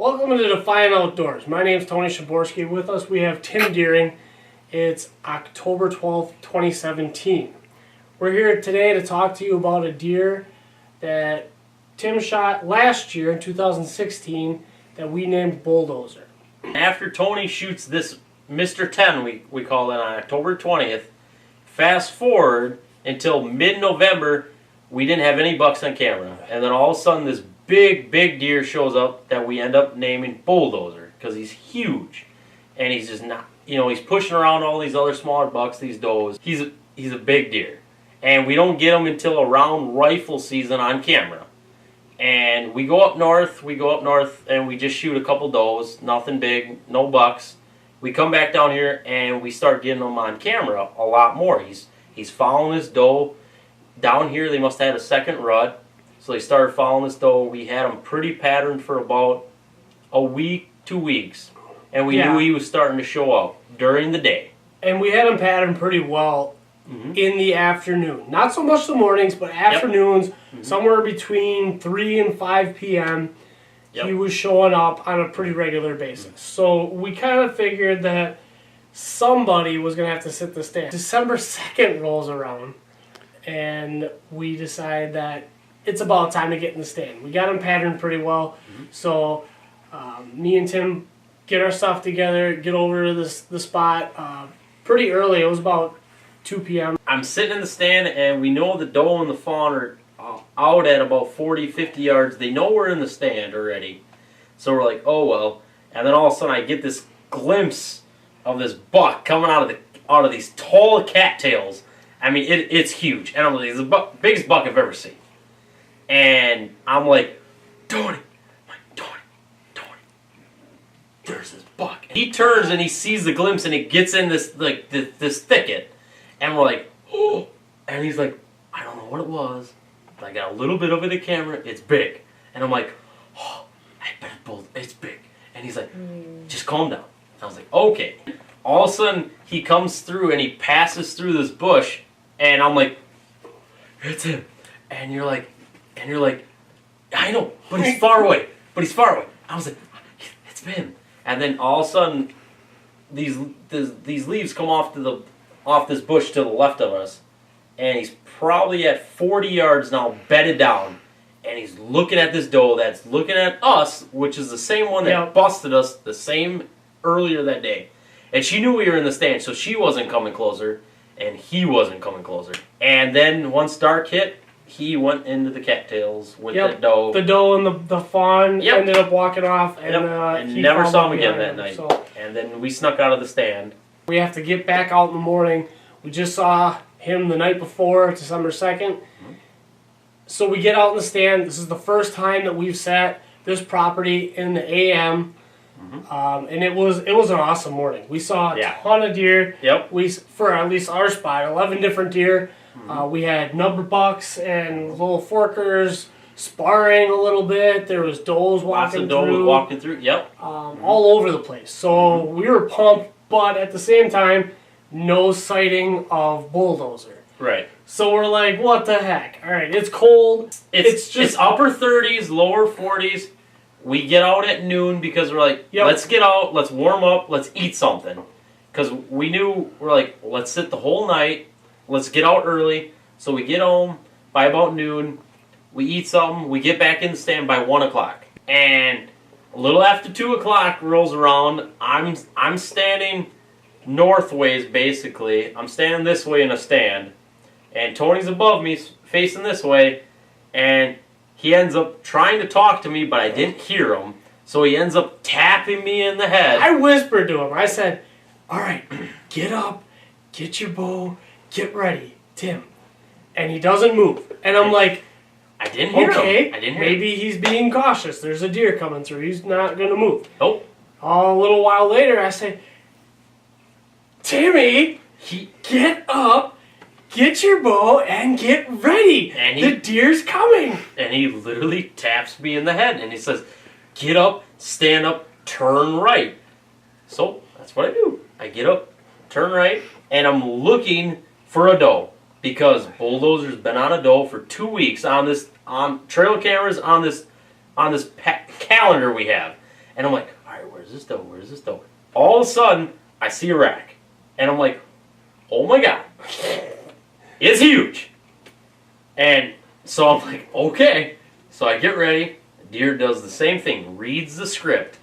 Welcome to Defiant Outdoors. My name is Tony Shaborski. With us we have Tim Deering. It's October 12th, 2017. We're here today to talk to you about a deer that Tim shot last year in 2016 that we named Bulldozer. After Tony shoots this Mr. 10, we call it, on October 20th, fast forward until mid-November, we didn't have any bucks on camera. And then all of a sudden this big deer shows up that we end up naming Bulldozer because he's huge. And he's just not, he's pushing around all these other smaller bucks, these does. He's a big deer. And we don't get him until around rifle season on camera. And we go up north, and we just shoot a couple does, nothing big, no bucks. We come back down here and we start getting them on camera a lot more. He's following this doe. Down here they must have had a second rut. So they started following this doe. We had him pretty patterned for about a week, 2 weeks. And we knew he was starting to show up during the day. And we had him patterned pretty well in the afternoon. Not so much the mornings, but afternoons, somewhere between 3 and 5 p.m., he was showing up on a pretty regular basis. So we kind of figured that somebody was going to have to sit the stand. December 2nd rolls around, and we decide that it's about time to get in the stand. We got him patterned pretty well, so me and Tim get our stuff together, get over to the spot pretty early. It was about 2 p.m. I'm sitting in the stand, and we know the doe and the fawn are out at about 40, 50 yards. They know we're in the stand already. So we're like, oh well. And then all of a sudden I get this glimpse of this buck coming out of these tall cattails. I mean, it's huge. And I'm like, it's the biggest buck I've ever seen. And I'm like, Tony, there's this buck. And he turns and he sees the glimpse and he gets in this this thicket. And we're like, oh. And he's like, I don't know what it was, but I got a little bit of it in camera. It's big. And I'm like, oh, I bet it's big. And he's like, just calm down. And I was like, okay. All of a sudden, he comes through and he passes through this bush. And I'm like, it's him. And you're like, I know, but he's far away. I was like, it's him. And then all of a sudden, these leaves come off this bush to the left of us, and he's probably at 40 yards now, bedded down, and he's looking at this doe that's looking at us, which is the same one that busted us the same earlier that day. And she knew we were in the stand, so she wasn't coming closer, and he wasn't coming closer. And then once dark hit, he went into the cattails with the doe. The doe and the fawn ended up walking off, and he never saw him again that night. So. And then we snuck out of the stand. We have to get back out in the morning. We just saw him the night before, December 2nd. So we get out in the stand. This is the first time that we've sat this property in the AM. And it was an awesome morning. We saw a ton of deer. For at least our spot, 11 different deer. We had number bucks and little forkers sparring a little bit. There was does walking through. All over the place. So we were pumped, but at the same time, no sighting of Bulldozer. Right. So we're like, what the heck? All right, it's cold. It's upper 30s, lower 40s. We get out at noon because we're like, let's get out, let's warm up, let's eat something. Because we knew, we're like, let's sit the whole night, let's get out early. So we get home by about noon, we eat something, we get back in the stand by 1 o'clock. And a little after 2 o'clock rolls around, I'm standing northways basically. I'm standing this way in a stand. And Tony's above me, facing this way, and he ends up trying to talk to me, but I didn't hear him. So he ends up tapping me in the head. I whispered to him. I said, all right, get up, get your bow, get ready, Tim. And he doesn't move. And I'm like, I didn't hear him. Maybe he's being cautious. There's a deer coming through. He's not going to move. Nope. A little while later, I say, Timmy, get up, get your bow, and get ready. And the deer's coming. And he literally taps me in the head, and he says, get up, stand up, turn right. So that's what I do. I get up, turn right, and I'm looking for a doe. Because Bulldozer's been on a doe for 2 weeks on trail cameras on this calendar we have. And I'm like, all right, where's this doe? Where's this doe? All of a sudden, I see a rack. And I'm like, oh my God. It's huge. And so I'm like, okay. So I get ready. The deer does the same thing, reads the script.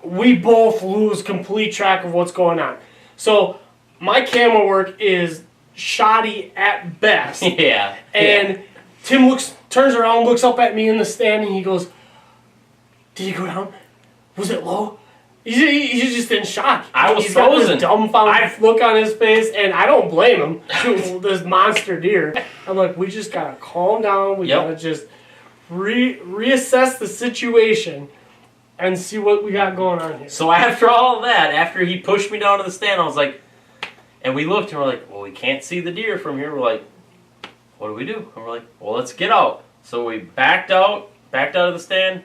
We both lose complete track of what's going on. So my camera work is shoddy at best. Yeah. And Tim turns around, looks up at me in the stand, and he goes, "Did you go down? Was it low?" He's just in shock. I was He's frozen. got this dumbfounded look on his face, and I don't blame him. Shooting this monster deer. I'm like, we just gotta calm down. We gotta just reassess the situation and see what we got going on here. So after all of that, after he pushed me down to the stand, I was like, and we looked and we're like, well, we can't see the deer from here. We're like, what do we do? And we're like, well, let's get out. So we backed out of the stand,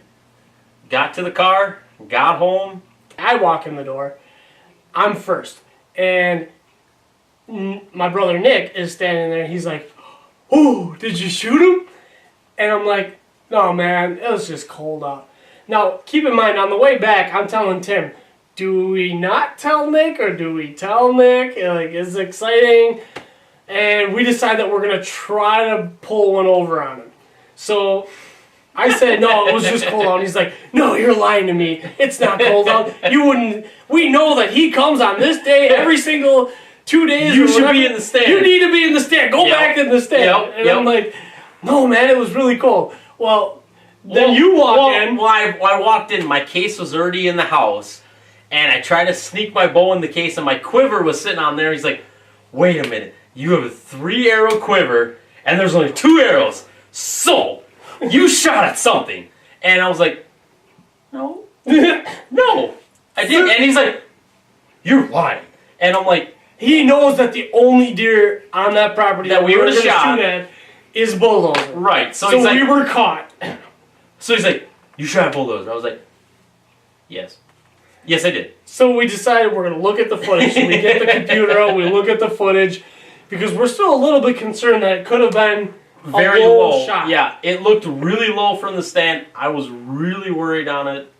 got to the car, got home. I walk in the door. I'm first. And my brother Nick is standing there. He's like, "Oh, did you shoot him?" And I'm like, "No, man, it was just cold out." Now, keep in mind, on the way back, I'm telling Tim, do we not tell Nick or do we tell Nick? Like, it's exciting. And we decide that we're going to try to pull one over on him. So I said, "No, it was just cold out." And he's like, "No, you're lying to me. It's not cold out. You wouldn't. We know that he comes on this day every single 2 days. You should be in the stand. You need to be in the stand. Go back in the stand." And I'm like, "No, man, it was really cold." Well, then you walk in. Well, I walked in. My case was already in the house. And I tried to sneak my bow in the case, and my quiver was sitting on there. He's like, "Wait a minute. You have a 3-arrow quiver, and there's only 2 arrows. So, you shot at something." And I was like, "No. No. I didn't." And he's like, "You're lying." And I'm like, he knows that the only deer on that property that we were going to shoot at is bulldozer. right. So So we were caught. So he's like, "You shot a bulldozer." I was like, "Yes. Yes, I did." So we decided we're going to look at the footage. So we get the computer out, we look at the footage, because we're still a little bit concerned that it could have been Very a low low shot. Yeah, it looked really low from the stand. I was really worried on it.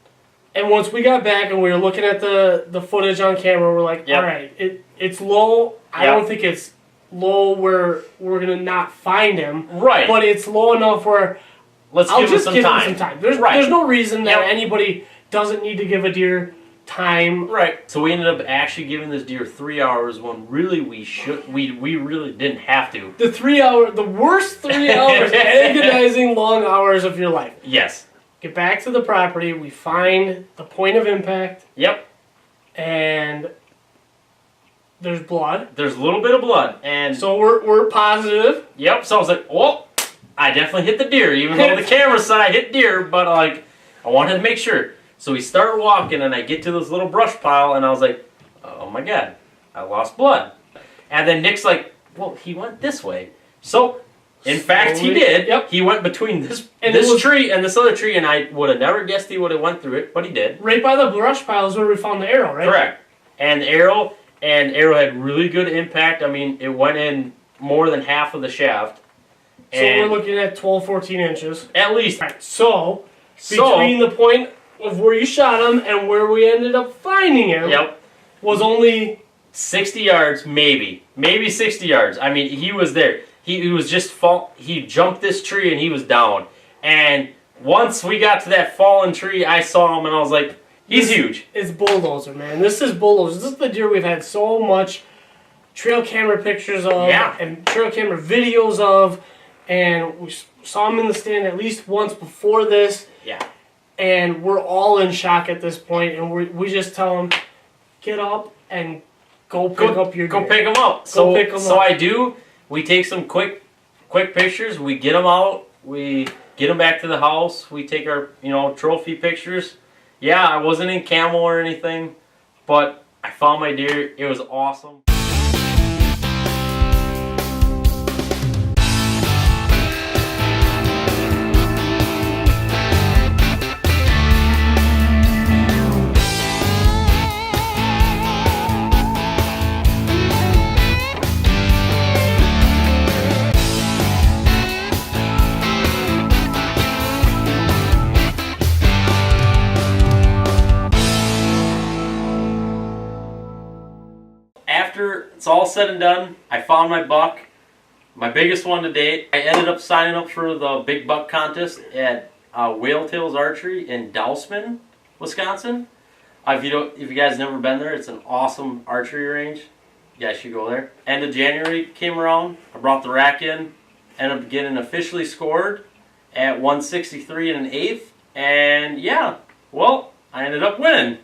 And once we got back and we were looking at the footage on camera, we're like, all right, it's low. I don't think it's low where we're going to not find him. Right. But it's low enough where I'll give him some time. There's no reason that anybody doesn't need to give a deer time. Right. So we ended up actually giving this deer 3 hours when really we really didn't have to. The worst 3 hours, agonizing long hours of your life. Yes. Get back to the property, we find the point of impact. Yep. And there's blood. There's a little bit of blood. And so we're positive. Yep. So I was like, "Oh, I definitely hit the deer," even though the camera said I hit deer, but like I wanted to make sure. So we start walking, and I get to this little brush pile, and I was like, "Oh my God, I lost blood." And then Nick's like, "Well, he went this way." So, in fact, he did. Yep. He went between this tree and this other tree, and I would have never guessed he would have went through it, but he did. Right by the brush pile is where we found the arrow, right? Correct. And arrow had really good impact. I mean, it went in more than half of the shaft. So we're looking at 12, 14 inches. At least. Right. So between the point of where you shot him and where we ended up finding him Yep. was only 60 yards, maybe 60 yards. I mean, he was there. He was just he jumped this tree and he was down. And once we got to that fallen tree, I saw him and I was like, he's huge. It's bulldozer, man. This is bulldozer. This is the deer we've had so much trail camera pictures of and trail camera videos of, and we saw him in the stand at least once before this. Yeah. And we're all in shock at this point, and we just tell him, get up and go pick up your deer. Go pick him up. Go pick him up. So I do. We take some quick pictures. We get them out. We get them back to the house. We take our trophy pictures. Yeah, I wasn't in camo or anything, but I found my deer. It was awesome. After it's all said and done, I found my buck, my biggest one to date. I ended up signing up for the big buck contest at Whale Tails Archery in Dousman, Wisconsin. If you guys never been there, it's an awesome archery range. You guys should go there. End of January came around. I brought the rack in, ended up getting officially scored at 163 and an eighth, and yeah, well, I ended up winning.